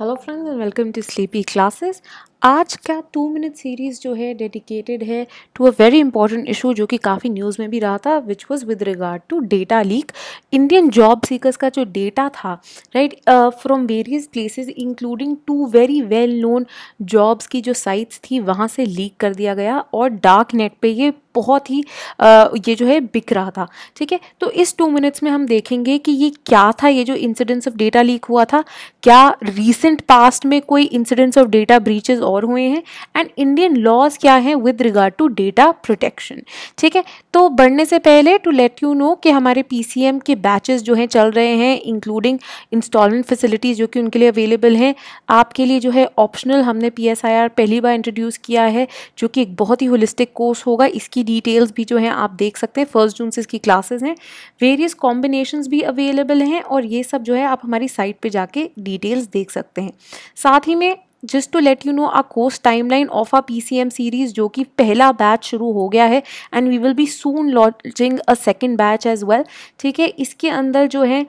Hello friends and welcome to sleepy classes. आज का 2 minute series जो है डेडिकेटेड है to a very important issue जो कि काफ़ी न्यूज़ में भी रहा था, which was with regard to data leak. Indian job seekers का जो डेटा था, right, from various places including 2 very well known jobs की जो साइट्स थी वहाँ से लीक कर दिया गया और डार्क नेट पे ये बहुत ही ये जो है बिक रहा था। ठीक है, तो इस 2 मिनट्स में हम देखेंगे कि ये क्या था, ये जो इंसिडेंट्स ऑफ डेटा लीक हुआ था, क्या रीसेंट पास्ट में कोई इंसिडेंट्स ऑफ डेटा ब्रीचेस और हुए हैं, एंड इंडियन लॉज क्या हैं with regard to data protection. ठीक है, तो बढ़ने से पहले टू लेट यू नो कि हमारे पीसीएम के बैचेस जो हैं चल रहे हैं, इंक्लूडिंग इंस्टॉलमेंट फैसिलिटीज़ जो कि उनके लिए अवेलेबल हैं। आपके लिए जो है ऑप्शनल हमने पीएसआईआर पहली बार इंट्रोड्यूस किया है, जो कि एक बहुत ही होलिस्टिक कोर्स होगा। इसकी डिटेल्स भी जो है आप देख सकते हैं, 1 जून से इसकी क्लासेस हैं, वेरियस कॉम्बिनेशंस भी अवेलेबल हैं और ये सब जो है आप हमारी साइट पे जाके डिटेल्स देख सकते हैं। साथ ही में just to let you know uh course timeline of uh PCM series, जो कि पहला बैच शुरू हो गया है and we will be soon launching a second batch as well. ठीक है, इसके अंदर जो है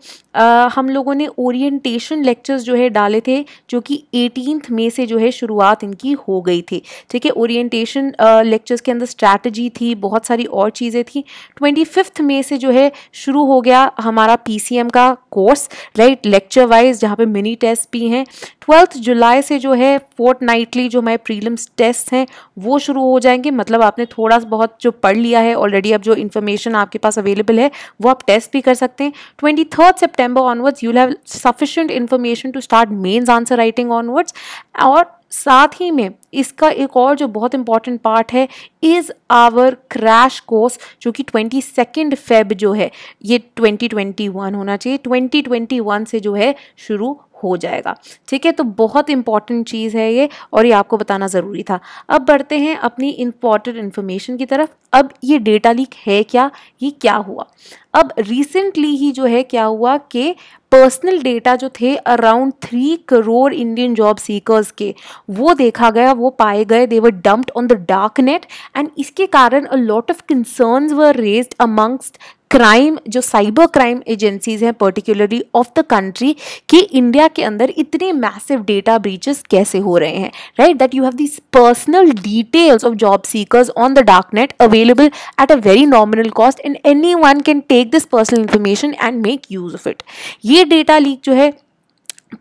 हम लोगों ने ओरिएंटेशन लेक्चर्स जो है डाले थे, जो कि 18 मई से जो है शुरुआत इनकी हो गई थी। ठीक है, ओरिएंटेशन लेक्चर्स के अंदर स्ट्रैटेजी थी, बहुत सारी और चीज़ें थी। 25 मई से जो है शुरू हो गया हमारा पीसीएम का कोर्स, राइट, लेक्चर वाइज, जहाँ पे मिनी टेस्ट भी हैं। 12 जुलाई से जो है फोर्टनाइटली जो हमारे प्रीलिम्स टेस्ट हैं वो शुरू हो जाएंगे। मतलब आपने थोड़ा बहुत जो पढ़ लिया है ऑलरेडी, अब जो इन्फॉर्मेशन आपके पास अवेलेबल है वो आप टेस्ट भी कर सकते हैं। 23 सितंबर onwards you will have sufficient information to start mains answer writing onwards. और साथ ही में इसका एक और जो बहुत इंपॉर्टेंट पार्ट है इज़ आवर क्रैश कोर्स, जो कि 22 फेब जो है ये 2021 होना चाहिए, 2021 से जो है शुरू हो जाएगा। ठीक है, तो बहुत इंपॉर्टेंट चीज़ है ये और ये आपको बताना ज़रूरी था। अब बढ़ते हैं अपनी इंपॉर्टेंट इन्फॉर्मेशन की तरफ। अब ये डेटा लीक है क्या, ये क्या हुआ? अब रिसेंटली ही जो है क्या हुआ कि पर्सनल डेटा जो थे around 3 crore Indian job seekers के, वो देखा गया, वो पाए गए, they were dumped on the dark net and इसके कारण a lot of concerns were raised amongst crime, जो साइबर क्राइम एजेंसीज हैं पर्टिकुलरली ऑफ द कंट्री, कि इंडिया के अंदर इतने मैसिव डेटा ब्रीचेस कैसे हो रहे हैं, right, that you have this personal details of job seekers on the dark net available at a very nominal cost and anyone can take this personal information and make use of it. ये data leak जो है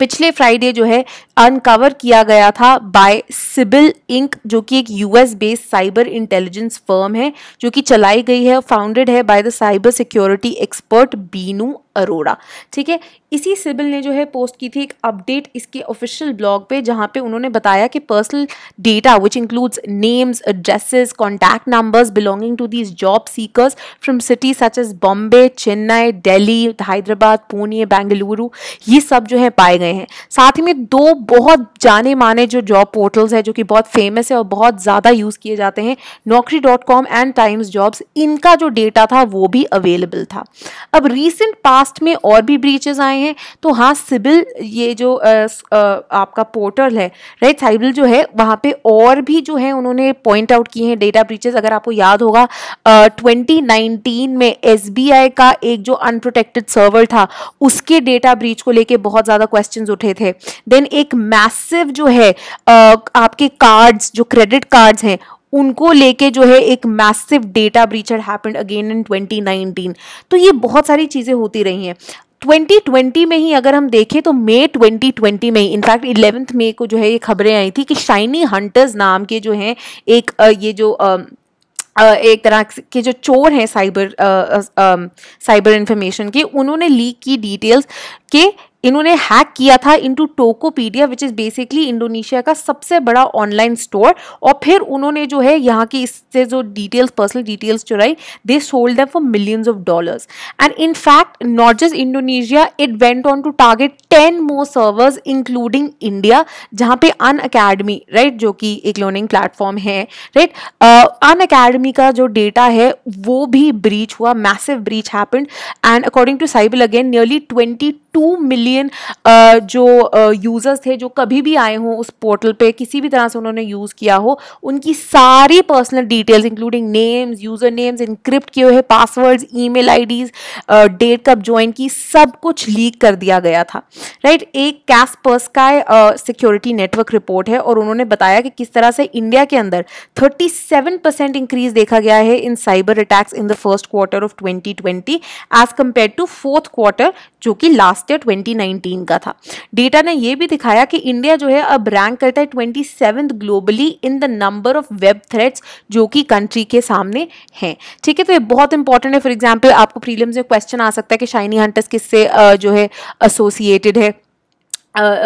पिछले Friday जो है uncover किया गया था bye CIBIL ink, जो कि एक US based cyber intelligence firm है, जो कि चलाई गई है, फाउंडेड है by the cyber security expert Binu Arora. ठीक है, इसी सिबिल ने जो है पोस्ट की थी एक अपडेट इसके ऑफिशियल ब्लॉग पे, जहाँ पे उन्होंने बताया कि personal data which includes names, addresses, contact numbers belonging to these job seekers from cities such as Bombay, Chennai, Delhi, Hyderabad, Pune, Bengaluru, ये सब जो है पाए गए हैं। साथ ही में 2 बहुत जाने माने जो जॉब पोर्टल्स है, जो कि बहुत फेमस है और बहुत ज़्यादा यूज़ किए जाते हैं, naukri.com एंड टाइम्स जॉब्स, इनका जो डेटा था वो भी अवेलेबल था। अब रीसेंट पास्ट में और भी ब्रीचेस आए हैं, तो हाँ, सिबिल ये जो आपका पोर्टल है, राइट, सिबिल जो है वहाँ पे और भी जो है उन्होंने पॉइंट आउट किए हैं डेटा ब्रीचेस। अगर आपको याद होगा 2019 में एसबीआई का एक जो अनप्रोटेक्टेड सर्वर था, उसके डेटा ब्रीच को लेके बहुत ज़्यादा क्वेश्चंस उठे थे। देन एक मैसिव जो है आपके कार्ड्स, जो क्रेडिट कार्ड्स हैं, उनको लेके जो है एक massive data breach happened again in 2019। तो ये बहुत सारी चीज़ें होती रही हैं। 2020 में ही अगर हम देखें तो मई 2020 में ही, इनफैक्ट 11 मई को जो है ये खबरें आई थी कि शाइनी हंटर्स नाम के जो हैं एक ये जो एक तरह के जो चोर हैं साइबर इंफॉर्मेशन के, उन्होंने लीक की डिटेल्स के इन्होंने हैक किया था into Tokopedia, which is basically Indonesia का सबसे बड़ा ऑनलाइन स्टोर, और फिर उन्होंने जो है यहाँ की इससे जो डिटेल्स, पर्सनल डिटेल्स चुराई, they sold them for millions of dollars. And in fact not just Indonesia, it went on to target 10 more servers including India, जहाँ पे अन अकेडमी, राइट, जो कि एक लर्निंग प्लेटफॉर्म है, राइट, अन अकेडमी का जो data है वो भी ब्रीच हुआ, massive breach happened and according to Cyble again nearly 22 2 million जो यूजर्स थे जो कभी भी आए हों उस पोर्टल पे, किसी भी तरह से उन्होंने यूज़ किया हो, उनकी सारी personal details including names, user names, encrypt किए हुए पासवर्ड्स, ईमेल आईडीज, डेट कब ज्वाइन की, सब कुछ लीक कर दिया गया था, राइट। एक कैस्पर्स्काई सिक्योरिटी नेटवर्क रिपोर्ट है और उन्होंने बताया कि किस तरह से इंडिया के अंदर 37% इंक्रीज देखा गया है in cyber attacks in the first quarter of 2020 as compare to fourth quarter जो कि लास्ट ईयर 2019 का था। डेटा ने यह भी दिखाया कि इंडिया जो है अब रैंक करता है 27th globally in the number of web threats जो कि कंट्री के सामने हैं, ठीक है। तो ये बहुत इंपॉर्टेंट है। फॉर एग्जाम्पल आपको प्रीलिम्स में क्वेश्चन आ सकता है कि शाइनी हंटर्स किससे जो है एसोसिएटेड है,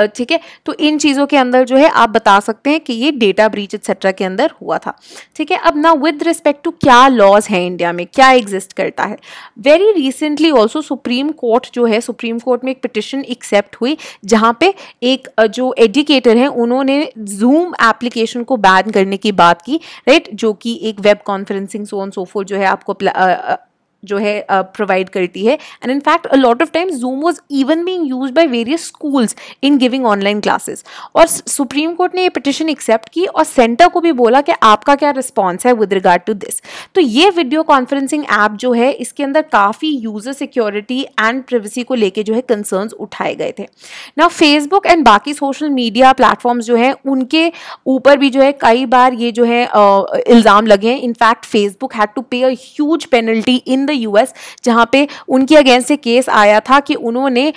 ठीक है। तो इन चीज़ों के अंदर जो है आप बता सकते हैं कि ये डेटा ब्रीच एक्सेट्रा के अंदर हुआ था, ठीक है। अब ना विद रिस्पेक्ट टू क्या लॉज हैं इंडिया में, क्या एग्जिस्ट करता है, very recently also supreme court जो है, सुप्रीम कोर्ट में एक पिटिशन एक्सेप्ट हुई जहाँ पे एक जो एजुकेटर हैं उन्होंने जूम एप्लीकेशन को बैन करने की बात की, राइट, जो कि एक web conferencing so on so fourth जो है आपको जो है प्रोवाइड करती है। And in fact a lot of times zoom was even being used by various schools in giving online classes. और सुप्रीम कोर्ट ने ये पिटिशन एक्सेप्ट की और सेंटर को भी बोला कि आपका क्या रिस्पॉन्स है विद रिगार्ड टू दिस। तो ये वीडियो कॉन्फ्रेंसिंग ऐप जो है इसके अंदर काफ़ी यूजर सिक्योरिटी एंड प्रिवेसी को लेके जो है कंसर्न्स उठाए गए थे। ना फेसबुक एंड बाकी सोशल मीडिया प्लेटफॉर्म्स जो है उनके ऊपर भी जो है कई बार ये जो है इल्ज़ाम लगे हैं। इनफैक्ट फेसबुक हैड टू पे a huge penalty in the US जहां पे उनके अगेंस्ट से केस आया था कि उन्होंने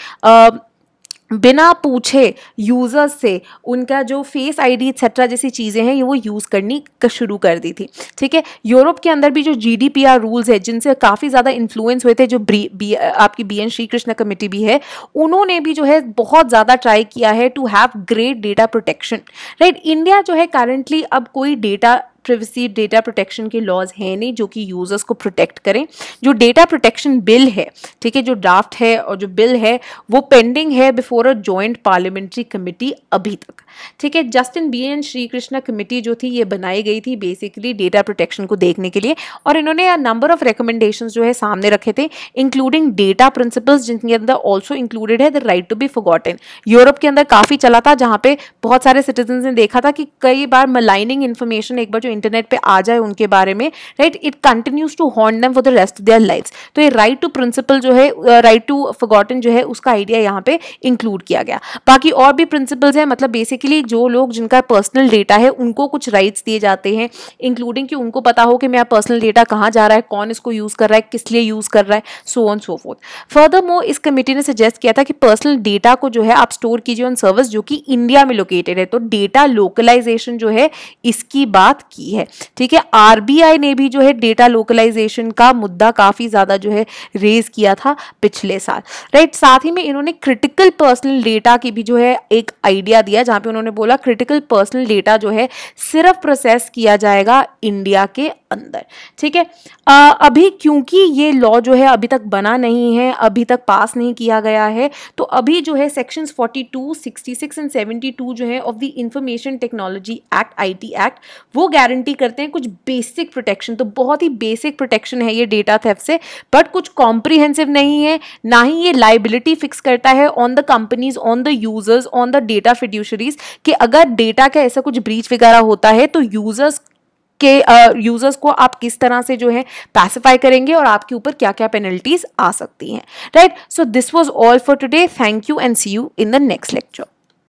बिना पूछे यूजर्स से उनका जो फेस आईडी एक्सेट्रा जैसी चीज़ें हैं ये वो यूज़ करनी शुरू कर दी थी, ठीक है। यूरोप के अंदर भी जो जीडीपीआर रूल्स है जिनसे काफ़ी ज़्यादा इन्फ्लुएंस हुए थे, जो आपकी बीएन श्री कृष्ण कमेटी भी है, उन्होंने भी जो है बहुत ज़्यादा ट्राई किया है to have great data protection, right. India जो है करंटली अब कोई डेटा प्रिवेसी डेटा प्रोटेक्शन के लॉज हैं नहीं जो कि यूजर्स को प्रोटेक्ट करें। जो डेटा प्रोटेक्शन बिल है, ठीक है, जो ड्राफ्ट है और जो बिल है वो पेंडिंग है before a joint parliamentary committee अभी तक, ठीक है। Justice BN Srikrishna committee जो थी ये बनाई गई थी बेसिकली डेटा प्रोटेक्शन को देखने के लिए और इन्होंने नंबर ऑफ रिकमेंडेशंस जो है सामने रखे थे इंक्लूडिंग डेटा प्रिंसिपल्स जिनके अंदर ऑल्सो इंक्लूडेड है the right to be forgotten. Europe के अंदर काफ़ी चला था जहाँ पे बहुत सारे सिटीजन ने देखा था कि कई बार मलाइनिंग इन्फॉर्मेशन एक बार जो इंटरनेट पे आ जाए उनके बारे में, right, it continues to haunt them for the rest of their lives. तो ये राइट टू प्रिंसिपल जो है, राइट टू फॉरगॉटन जो है उसका आइडिया यहाँ पे इंक्लूड किया गया। बाकी और भी प्रिंसिपल्स हैं, मतलब बेसिकली जो लोग जिनका पर्सनल डेटा है उनको कुछ राइट्स दिए जाते हैं इंक्लूडिंग कि उनको पता हो कि मेरा पर्सनल डेटा कहाँ जा रहा है, कौन इसको यूज कर रहा है, किस लिए यूज कर रहा है, so on so fourth. Furthermore इस कमेटी ने सजेस्ट किया था कि पर्सनल डेटा को जो है आप स्टोर कीजिए ऑन सर्वर्स जो कि इंडिया में लोकेटेड है, तो डेटा लोकलाइजेशन जो है इसकी बात की है, ठीक है। आरबीआई ने भी जो है डेटा लोकलाइजेशन का मुद्दा काफी ज्यादा जो है रेज किया था पिछले साल, राइट। साथ ही में इन्होंने क्रिटिकल पर्सनल डेटा की भी जो है एक आइडिया दिया जहां पे उन्होंने बोला क्रिटिकल पर्सनल डेटा जो है सिर्फ प्रोसेस किया जाएगा इंडिया के अंदर, ठीक है। अभी क्योंकि ये लॉ जो है अभी तक बना नहीं है, अभी तक पास नहीं किया गया है, तो अभी जो है सेक्शंस 42, 66 एंड 72 जो है of the information technology act, IT act, वो गारंटी करते हैं कुछ बेसिक प्रोटेक्शन। तो बहुत ही बेसिक प्रोटेक्शन है ये डेटा थेफ्ट से, बट कुछ कॉम्प्रिहेंसिव नहीं है, ना ही ये लाइबिलिटी फिक्स करता है on the companies, on the users, on the data fiduciaries कि अगर डेटा का ऐसा कुछ ब्रीच वगैरह होता है तो यूजर्स को आप किस तरह से जो है पैसिफाई करेंगे और आपके ऊपर क्या क्या पेनल्टीज आ सकती हैं, right. So this was all for today, thank you and see you in the next lecture.